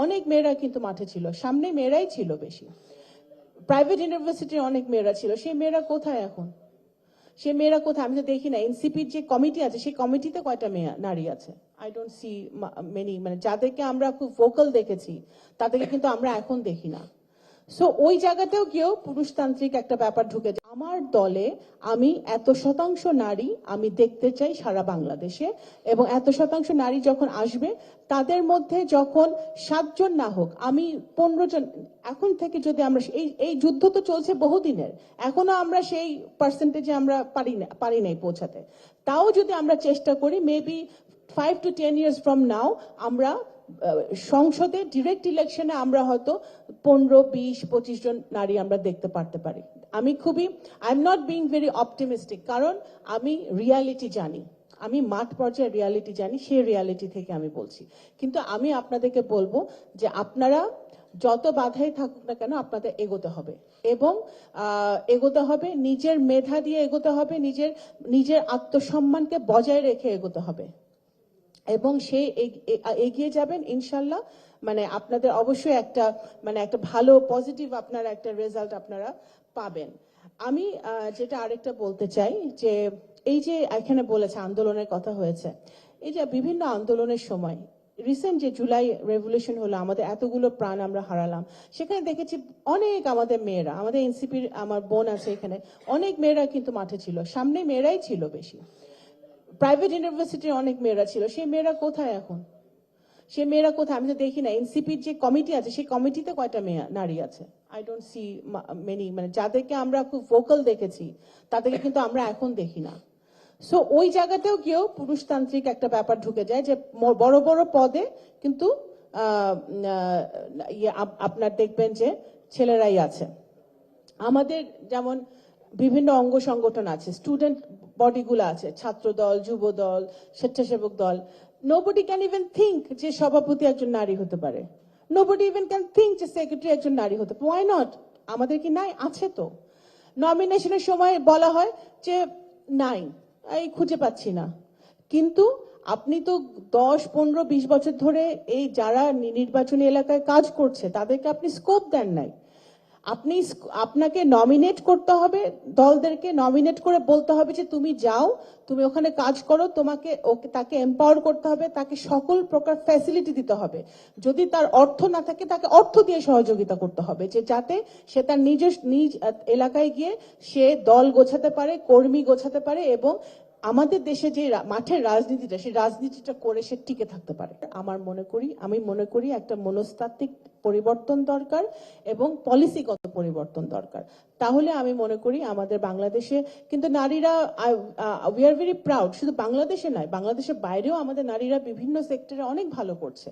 অনেক মেয়েরা কিন্তু মাঠে ছিল, সামনে মেয়েরাই ছিল বেশি। প্রাইভেট ইউনিভার্সিটির অনেক মেয়েরা ছিল, সেই মেয়েরা কোথায় এখন? সেই মেয়েরা কোথায়? আমি তো দেখি না। এনসিপির যে কমিটি আছে সেই কমিটিতে কয়টা মেয়ে নারী আছে? I don't see many. মানে যাদেরকে আমরা খুব ভোকাল দেখেছি তাদেরকে কিন্তু আমরা এখন দেখি না। সো ওই জায়গাতেও গিয়েও পুরুষতান্ত্রিক একটা ব্যাপার ঢুকে যায়। আমার দলে আমি এত শতাংশ নারী আমি দেখতে চাই সারা বাংলাদেশে, এবং এত শতাংশ নারী যখন আসবে তাদের মধ্যে যখন 7 জন না হোক, আমি 15 জন, এখন থেকে যদি আমরা এই যুদ্ধ তো চলছে বহুদিনের, এখনো আমরা সেই পার্সেন্টেজে আমরা পারি নাই পৌঁছাতে। তাও যদি আমরা চেষ্টা করি, maybe 5 to 10 years from now আমরা সংসদে ডিরেক্ট ইলেকশনে আমরা হয়তো 15, 20, 25 জন নারী আমরা দেখতে পারতে পারি। আমি খুবই, I am not being very optimistic, কারণ আমি রিয়ালিটি জানি, আমি মাঠ পর্যায়ে রিয়ালিটি জানি, সেই রিয়ালিটি থেকে আমি বলছি। কিন্তু আমি আপনাদেরকে বলবো যে আপনারা যত বাধাই থাকুক না কেন আপনাদের এগোতে হবে, এবং এগোতে হবে, নিজের মেধা দিয়ে এগোতে হবে, নিজের আত্মসম্মানকে বজায় রেখে এগোতে হবে, এবং সে এগিয়ে যাবেন ইনশাল্লাহ। মানে আপনাদের অবশ্যই একটা ভালো পজিটিভ আপনারা একটা রেজাল্ট আপনারা পাবেন। আমি যেটা আরেকটা বলতে চাই যে এই যে এখানে বলেছে আন্দোলনের কথা হয়েছে, এই যে বিভিন্ন আন্দোলনের সময় রিসেন্ট যে জুলাই রেভলিউশন হলো, আমাদের এতগুলো প্রাণ আমরা হারালাম, সেখানে দেখেছি অনেক আমাদের মেয়েরা, আমাদের এনসিপির আমার বোন আছে এখানে, অনেক মেয়েরা কিন্তু মাঠে ছিল, সামনে মেয়েরাই ছিল বেশি। প্রাইভেট ইউনিভার্সিটির অনেক মেয়েরা ছিল, সেই মেয়েরা কোথায় এখন? সেই মেয়েরা কোথায়? আমি তো দেখি না। এনসিপির যে কমিটি আছে সেই কমিটিতে কয়টা মেয়ে নারী আছে? I don't see many. মানে যাদেরকে আমরা খুব ভোকাল দেখেছি তাদেরকে কিন্তু আমরা এখন দেখি না। সো ওই জায়গাতেও গিয়েও পুরুষতান্ত্রিক একটা ব্যাপার ঢুকে যায় যে বড় বড় পদে কিন্তু আপনার দেখবেন যে ছেলেরাই আছে। আমাদের যেমন বিভিন্ন অঙ্গ সংগঠন আছে, স্টুডেন্ট বডিগুলো আছে, ছাত্র দল, যুব দল, স্বেচ্ছাসেবক দল। নোবডি ক্যান ইভেন থিঙ্ক যে সভাপতি একজন নারী হতে পারে। নোবডি ইভেন ক্যান থিঙ্ক যে সেক্রেটারি একজন নারী হতে পারে। Why not? আমাদের কি নাই? আছে তো। নমিনেশনের সময় বলা হয় যে নাই, এই খুঁজে পাচ্ছি না। কিন্তু আপনি তো 10, 15, 20 বছর ধরে এই যারা নির্বাচনী এলাকায় কাজ করছে তাদেরকে আপনি স্কোপ দেন নাই। আপনাকে নমিনেট করতে হবে, দলদেরকে নমিনেট করে বলতে হবে যে তুমি যাও, তুমি ওখানে কাজ করো, তাকে এম্পাওয়ার করতে হবে, তাকে সকল প্রকার ফ্যাসিলিটি দিতে হবে। যদি তার অর্থ না থাকে তাকে অর্থ দিয়ে সহযোগিতা করতে হবে, যে যাতে সে তার নিজ এলাকায় গিয়ে সে দল গোছাতে পারে, কর্মী গোছাতে পারে, এবং আমাদের দেশে যে মাঠের রাজনীতিটা, সেই রাজনীতিটা করে সে টিকে থাকতে পারে। আমি মনে করি একটা মনস্তাত্ত্বিক পরিবর্তন দরকার এবং পলিসিগত পরিবর্তন দরকার। তাহলে আমি মনে করি আমাদের বাংলাদেশে কিন্তু নারীরা, উই আর ভেরি প্রাউড, শুধু বাংলাদেশে নয়, বাংলাদেশের বাইরেও আমাদের নারীরা বিভিন্ন সেক্টরে অনেক ভালো করছে।